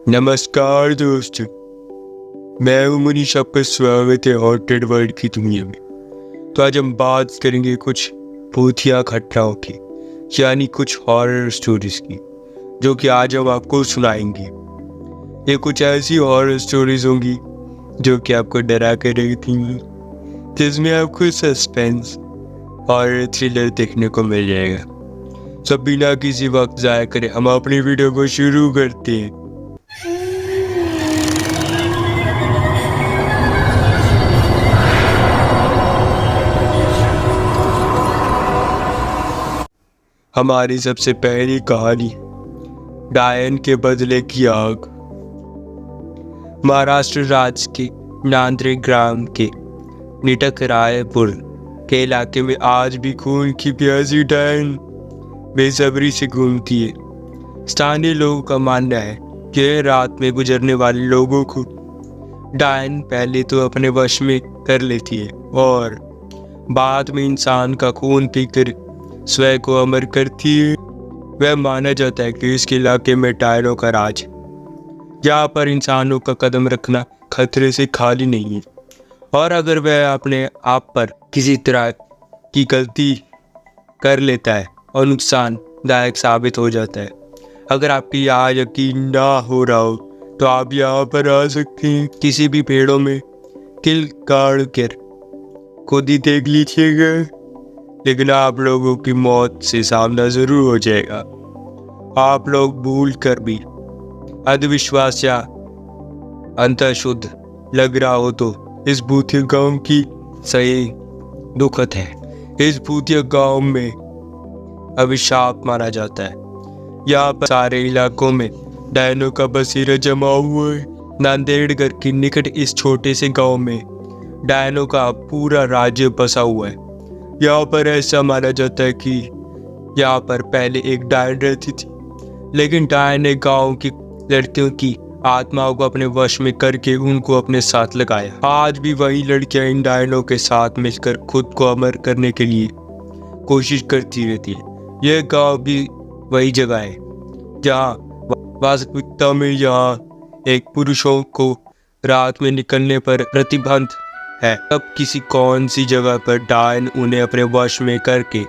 नमस्कार दोस्तों, मैं हूं मनीष। आपका स्वागत है हॉन्टेड वर्ल्ड की दुनिया में। तो आज हम बात करेंगे कुछ भूतिया घटनाओं की, यानी कुछ हॉरर स्टोरीज की, जो कि आज हम आपको सुनाएंगे। ये कुछ ऐसी हॉरर स्टोरीज होंगी जो कि आपको डरा कर रखती हैं, जिसमें आपको सस्पेंस और थ्रिलर देखने को मिल जाएगा। सब बिना किसी वक्त ज़ाया करे हम अपनी वीडियो को शुरू करते हैं। हमारी सबसे पहली कहानी, डायन के बदले की आग। महाराष्ट्र राज्य के नांद्रे ग्राम के निटक रायपुर के इलाके में आज भी खून की प्यासी डायन बेसब्री से घूमती है। स्थानीय लोगों का मानना है कि रात में गुजरने वाले लोगों को डायन पहले तो अपने वश में कर लेती है और बाद में इंसान का खून पीकर स्वयं को अमर करती है। वह माना जाता है कि इसके इलाके में डायनों का राज है, जहाँ पर इंसानों का कदम रखना खतरे से खाली नहीं है, और अगर वह अपने आप पर किसी तरह की गलती कर लेता है और नुकसानदायक साबित हो जाता है। अगर आपकी यहाँ यकीन ना हो रहा हो तो आप यहाँ पर आ सकते हैं। किसी भी पेड़ों में किल गाड़ कर खुद ही देख लीजिएगा, लेकिन आप लोगों की मौत से सामना जरूर हो जाएगा। आप लोग भूल कर भी अंधविश्वास या अंतःशुद्ध लग रहा हो तो इस भूतिया गांव की सही दुखद है। इस भूतिया गांव में अभिशाप माना जाता है। यहाँ पर सारे इलाकों में डायनों का बसेरा जमा हुआ है। नांदेड़गढ़ के निकट इस छोटे से गांव में डायनों का पूरा राज्य बसा हुआ है। यहाँ पर ऐसा माना जाता है कि यहाँ पर पहले एक डायन रहती थी, लेकिन डायन ने गांव की लड़कियों की आत्माओं को अपने वश में करके उनको अपने साथ लगाया। आज भी वही लड़कियां इन डायनों के साथ मिलकर खुद को अमर करने के लिए कोशिश करती रहती है। यह गांव भी वही जगह है जहाँ वास्तविकता में यहाँ एक पुरुषों को रात में निकलने पर प्रतिबंध है। अब किसी कौन सी जगह पर डायन उन्हें अपने वश में करके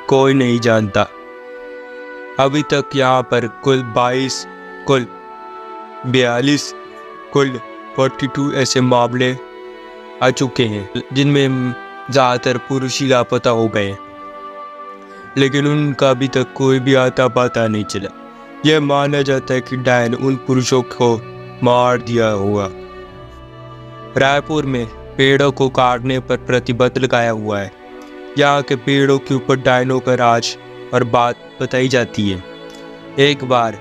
कोई नहीं जानता। अभी तक यहाँ पर कुल 22, कुल 42, कुल 42 ऐसे मामले आ चुके हैं, जिनमें ज़्यादातर पुरुष ही लापता हो गए हैं, लेकिन उनका अभी तक कोई भी आता पता नहीं चला। यह माना जाता है कि डायन उन पुरुषों को मार दिया होगा। रायपुर में पेड़ों को काटने पर प्रतिबंध लगाया हुआ है। यहाँ के पेड़ों के ऊपर डायनों का राज और बात बताई जाती है। एक बार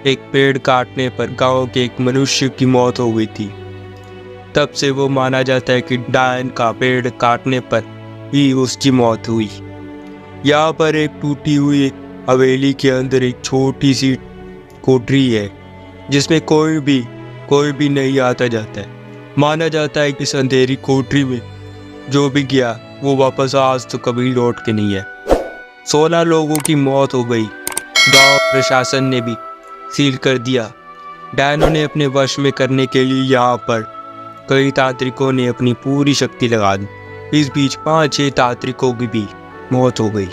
एक पेड़ काटने पर गांव के एक मनुष्य की मौत हो गई थी। तब से वो माना जाता है कि डायन का पेड़ काटने पर ही उसकी मौत हुई। यहाँ पर एक टूटी हुई हवेली के अंदर एक छोटी सी कोठरी है, जिसमें कोई भी नहीं आता जाता है। माना जाता है कि इस अंधेरी कोठरी में जो भी गया वो वापस आज तो कभी लौट के नहीं है। 16 लोगों की मौत हो गई। गांव प्रशासन ने भी सील कर दिया। डायनों ने अपने वश में करने के लिए यहाँ पर कई तांत्रिकों ने अपनी पूरी शक्ति लगा दी। इस बीच 5-6 तांत्रिकों की भी मौत हो गई,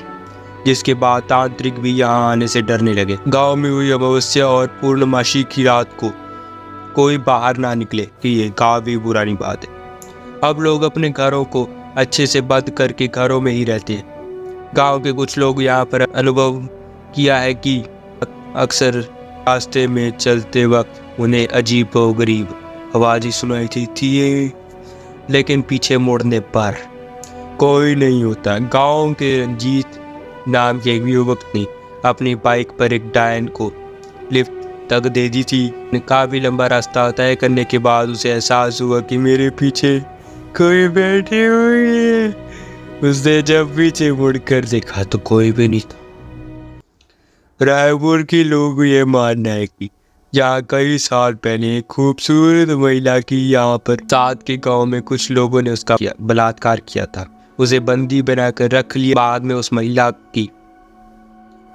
जिसके बाद तांत्रिक भी यहाँ आने से डरने लगे। गांव में हुई अमावस्या और पूर्णमासी की रात को कोई बाहर ना निकले कि ये काफी पुरानी बात है। अब लोग अपने घरों को अच्छे से बंद करके घरों में ही रहते हैं। गांव के कुछ लोग यहाँ पर अनुभव किया है कि अक्सर रास्ते में चलते वक्त उन्हें अजीब व गरीब आवाज़ें सुनाई थी, लेकिन पीछे मुड़ने पर कोई नहीं होता। गांव के रंजीत नाम के एक युवक ने अपनी बाइक पर एक डायन को लिफ्ट तक दे दी थी। काफी लंबा रास्ता तय करने के बाद उसे एहसास हुआ कि मेरे पीछे कोई बैठे हुए है। उसने जब पीछे मुड़कर देखा तो कोई भी नहीं था। रायपुर के लोग ये मानना है कि यहाँ कई साल पहले एक खूबसूरत महिला की यहाँ पर साथ के गांव में कुछ लोगों ने उसका बलात्कार किया था। उसे बंदी बनाकर रख लिया। बाद में उस महिला की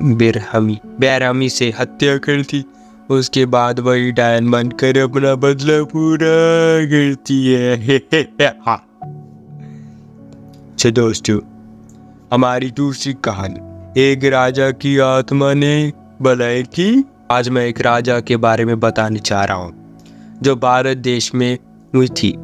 बेरहमी से हत्या कर दी। उसके बाद वही डायन बनकर अपना बदला पूरा करती है। अच्छा दोस्तों, हमारी दूसरी कहानी, एक राजा की आत्मा ने भलाई की। आज मैं एक राजा के बारे में बताने चाह रहा हूँ जो भारत देश में हुई थी,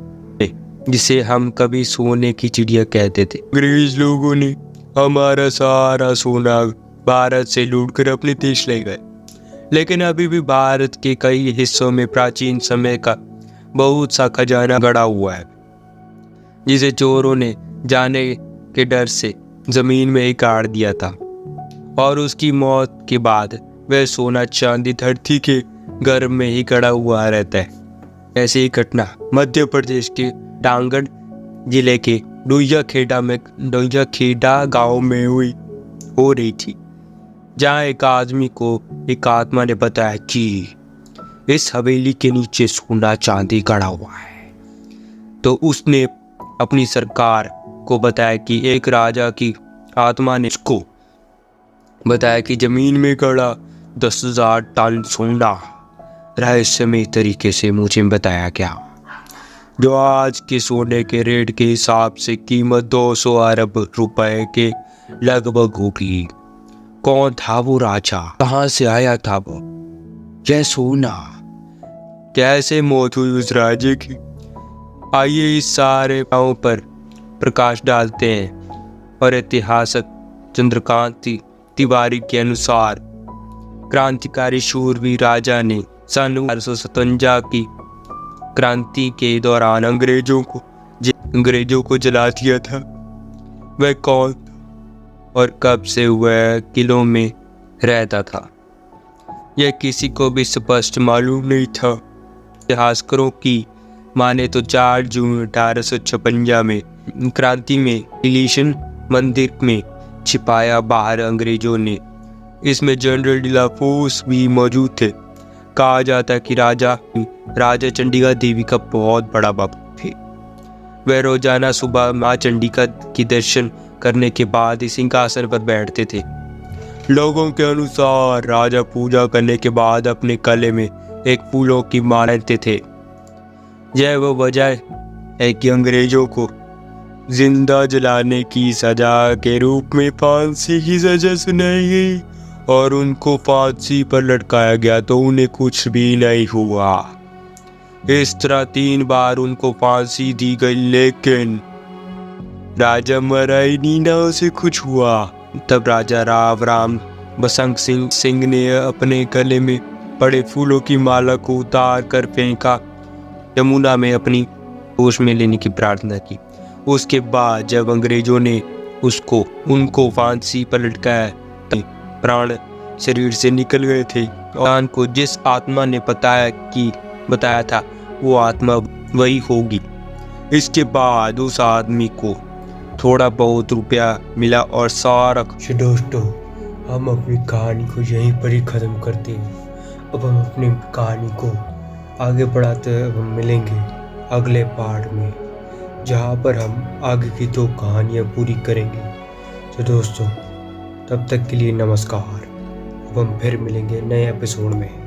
जिसे हम कभी सोने की चिड़िया कहते थे। अंग्रेज लोगों ने हमारा सारा सोना भारत से लूटकर अपने देश ले गए, लेकिन अभी भी भारत के कई हिस्सों में प्राचीन समय का बहुत सा खजाना गड़ा हुआ है, जिसे चोरों ने जाने के डर से जमीन में ही गाड़ दिया था, और उसकी मौत के बाद वह सोना चांदी धरती के गर्भ में ही गड़ा हुआ रहता है। ऐसी ही घटना मध्य प्रदेश के डांगड़ जिले के डोइया खेड़ा गांव में हो रही थी, जहां एक आदमी को एक आत्मा ने बताया कि इस हवेली के नीचे सोना चांदी गड़ा हुआ है। तो उसने अपनी सरकार को बताया कि एक राजा की आत्मा ने उसको बताया कि जमीन में गड़ा 10,000 टन सोना रहस्यमय तरीके से मुझे बताया गया, जो आज के सोने के रेट के हिसाब से कीमत 200 अरब रुपए के लगभग होगी। कौन था वो राजा? कहाँ से आया था वो? यह सोना? कैसे मौत हुई उस राजे की? आइए इस सारे बातों पर प्रकाश डालते हैं। और ऐतिहासिक चंद्रकांत तिवारी के अनुसार क्रांतिकारी शूरवीर राजा ने सन 1857 की क्रांति के दौरान अंग्रेजों को जला दिया था। वह कौन था और कब से वह किलों में रहता था, यह किसी को भी स्पष्ट मालूम नहीं था। इतिहासकारों की माने तो 4 जून 1856 में क्रांति में इलिशन मंदिर में छिपाया बाहर अंग्रेजों ने, इसमें जनरल डिलाफोर्स भी मौजूद थे। कहा जाता है कि राजा चंडिका देवी का बहुत बड़ा भक्त थे। वह रोजाना सुबह माँ चंडिका की दर्शन करने के बाद इस सिंहासन पर बैठते थे। लोगों के अनुसार राजा पूजा करने के बाद अपने गले में एक फूलों की माला लेते थे। यह वो वजह है कि अंग्रेजों को जिंदा जलाने की सजा के रूप में फांसी की सजा सुनाई गई और उनको फांसी पर लटकाया गया, तो उन्हें कुछ भी नहीं हुआ। इस तरह 3 बार उनको फांसी दी गई, लेकिन राजा मरा ही नहीं, ना उसे कुछ हुआ। तब राजा राम बसंत सिंह ने अपने गले में पड़े फूलों की माला को उतार कर फेंका, यमुना में अपनी होश में लेने की प्रार्थना की। उसके बाद जब अंग्रेजों ने उनको फांसी पर लटकाया, तब प्राण शरीर से निकल गए थे। और को जिस आत्मा ने बताया था वो आत्मा वही होगी। इसके बाद उस आदमी को थोड़ा बहुत रुपया मिला और सारा कुछ। दोस्तों, हम अपनी कहानी को यहीं पर ही ख़त्म करते हैं। अब हम अपनी कहानी को आगे बढ़ाते हुए हम मिलेंगे अगले पार्ट में, जहाँ पर हम आगे की 2 कहानियाँ पूरी करेंगे। तो दोस्तों, तब तक के लिए नमस्कार। अब हम फिर मिलेंगे नए एपिसोड में।